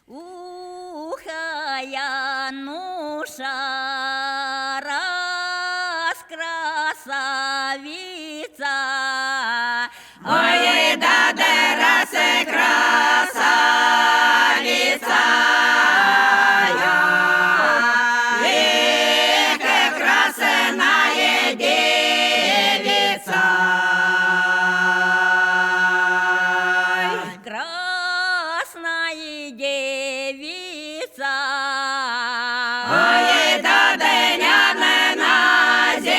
Ухая нуша, раскрасавица. Ой, да дерасе красавица, красная девица. Красная девица. Ой, да деняне назеяка,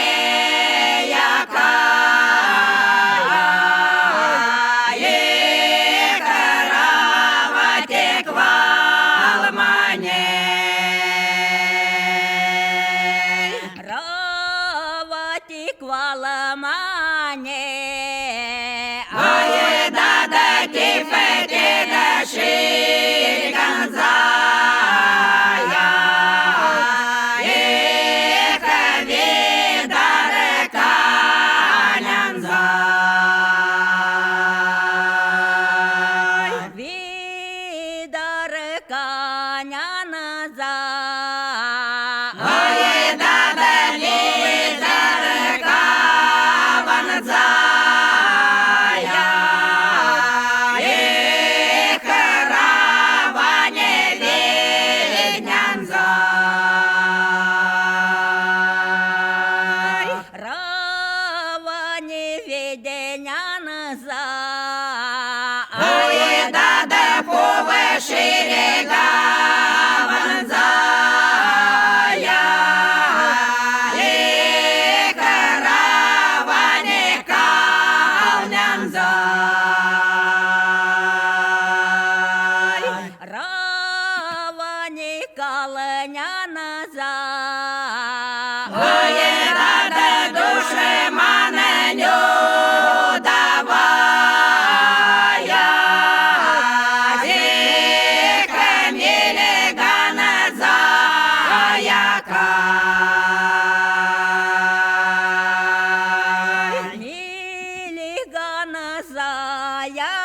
каравати квалмане. Равати кваламане. Ой, да тифети да шиганзая, видаре канянзай. Видар каняназа. Ой, да видаре каванзая, караване виднянзай. Равани веденяназа. Ой, да повишире гаванзая, караване калнянзай. Равани калняназа. Ой, да душе маненю давая, миле ганазаяка. Милиганазая.